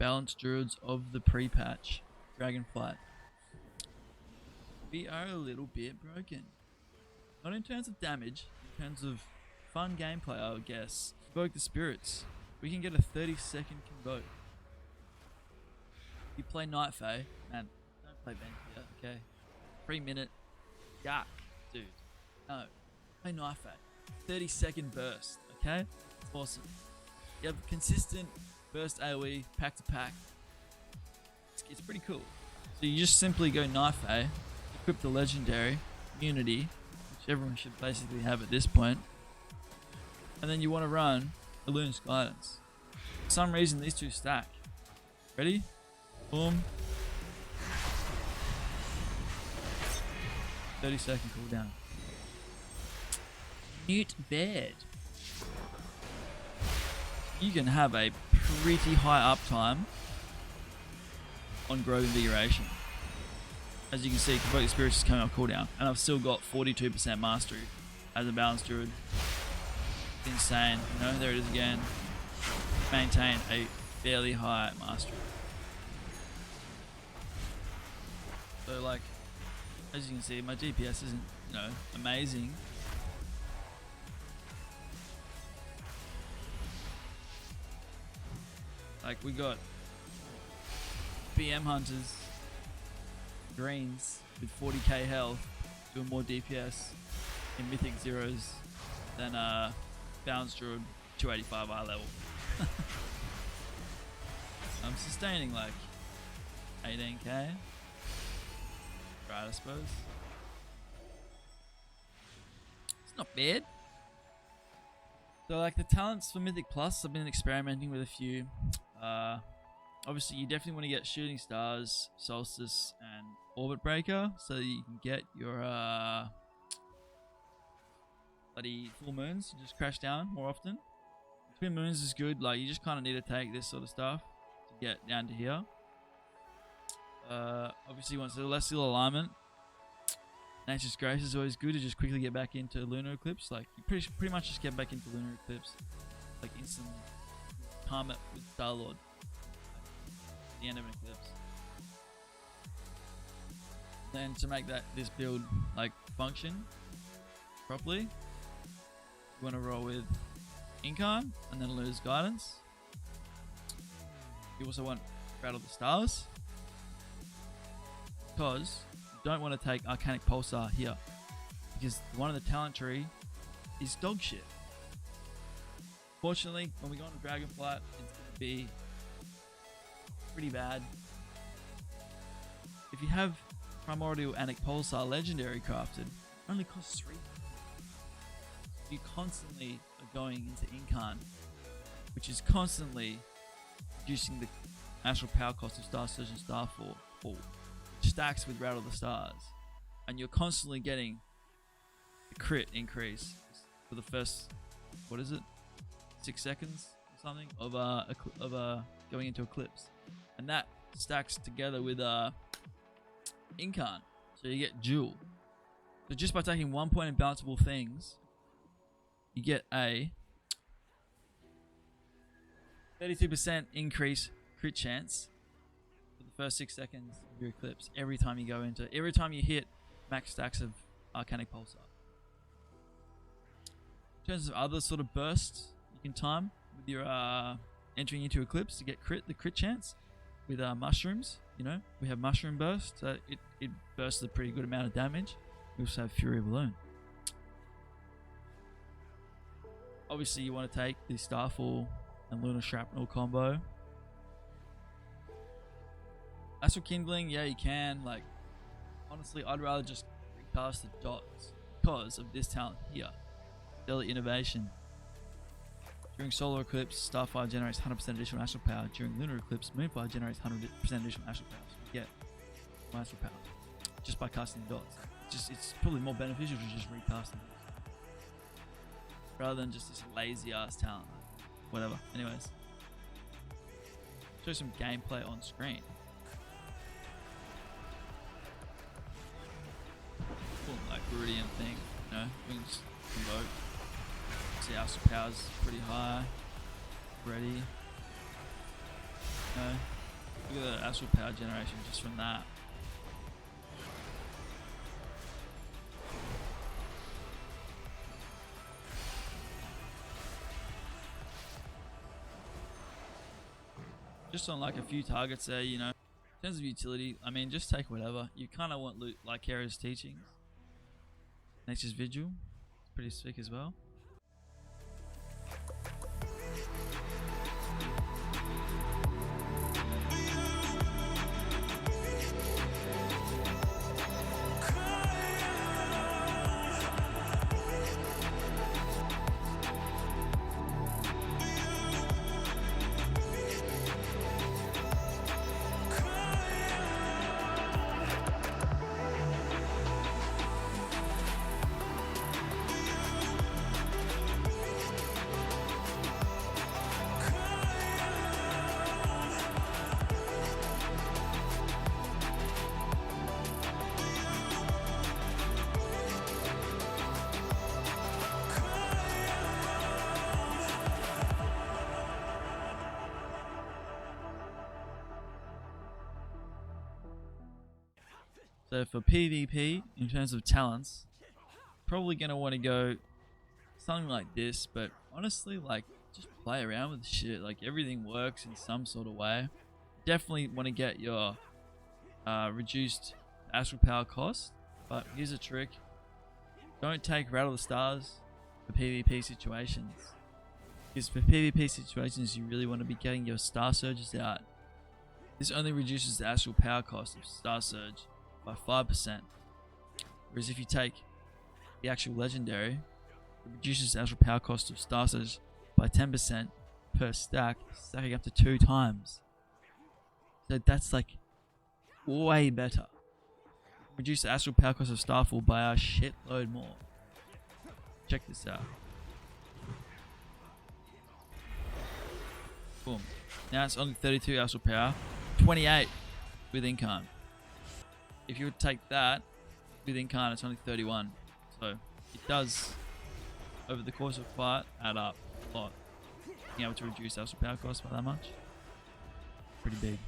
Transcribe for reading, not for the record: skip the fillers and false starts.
balanced druids of the pre-patch Dragonflight. We are a little bit broken. Not in terms of damage, in terms of fun gameplay, I would guess. Invoke the spirits. We can get a 30-second convoke. You play Night Fae, man, don't play Ventia, okay? 3-minute, yuck, dude. No, play Night Fae. 30-second burst, okay? It's awesome. You have consistent burst AoE, pack to pack. It's pretty cool. So you just simply go Night Fae, equip the legendary, Immunity, which everyone should basically have at this point. And then you want to run Illuminate's Guidance. For some reason these two stack. Ready? Boom. 30-second cooldown. Not bad. You can have a pretty high uptime on Grove Invigoration. As you can see, Convoke Spirits is coming off cooldown, and I've still got 42% mastery as a balanced druid. It's insane, you know, there it is again. Maintain a fairly high mastery. So like, as you can see, my DPS isn't, you know, amazing. Like we got BM hunters, greens with 40k health, doing more DPS in Mythic zeros than balanced druid 285 eye level. I'm sustaining like 18k. Right, I suppose. It's not bad. So like the talents for Mythic Plus, I've been experimenting with a few. Obviously you definitely want to get Shooting Stars, Solstice and Orbit Breaker so that you can get your bloody full moons and just crash down more often. Twin moons is good, like you just kind of need to take this sort of stuff to get down to here. Obviously you want Celestial Alignment. Nature's Grace is always good to just quickly get back into Lunar Eclipse. Like you pretty much just get back into Lunar Eclipse like instantly. Time it with Star-Lord at the end of an eclipse. Then to make this build like function properly, you want to roll with Incarn and then lose Guidance. You also want Rattle the Stars because you don't want to take Arcanic Pulsar here because one of the talent tree is dog shit. Fortunately, when we go on Dragonflight, it's going to be pretty bad. If you have Primordial Arcanic Pulsar Legendary crafted, it only costs 3. You constantly are going into Incarn, which is constantly reducing the astral power cost of Star Surge and Starfall, which stacks with Rattle the Stars. And you're constantly getting the crit increase for the first, what is it? 6 seconds or something of going into Eclipse, and that stacks together with Incarn, so you get dual. So just by taking 1 point in balanceable things, you get a 32% increase crit chance for the first 6 seconds of your Eclipse every time you hit max stacks of Arcanic Pulsar. In terms of other sort of bursts you can time with your entering into Eclipse to get the crit chance with mushrooms. You know, we have mushroom burst, so it bursts a pretty good amount of damage. We also have Fury of Balloon. Obviously you want to take the Starfall and Lunar Shrapnel combo. Astral Kindling, yeah you can. Like honestly I'd rather just recast the dots because of this talent here. Stellar Innovation. During Solar Eclipse, Starfire generates 100% additional astral power. During Lunar Eclipse, Moonfire generates 100% additional astral power. So you get more astral power just by casting the dots. It's probably more beneficial to just recast them rather than just this lazy ass talent. Whatever. Anyways, show some gameplay on screen. Cool, like Viridian thing, you know, wings convoke. See, astral power's pretty high. Ready. No. Look at the astral power generation just from that. Just on like a few targets there, you know. In terms of utility, I mean, just take whatever. You kind of want like Lycaria's teachings. Nature's Vigil, it's pretty sick as well. So for PvP, in terms of talents, probably going to want to go something like this, but honestly, like, just play around with the shit. Like, everything works in some sort of way. Definitely want to get your reduced astral power cost, but here's a trick. Don't take Rattle the Stars for PvP situations. Because for PvP situations, you really want to be getting your Star Surges out. This only reduces the astral power cost of Star Surge by 5%. Whereas if you take the actual legendary, it reduces the actual power cost of Star Surge by 10% per stack, stacking up to 2 times. So that's like way better. Reduce the astral power cost of Starfall by a shitload more. Check this out. Boom. Now it's only 32 astral power, 28 with Incarn. If you would take that with Incarn, it's only 31. So it does, over the course of a fight, add up a lot. Being able to reduce astral power cost by that much, pretty big.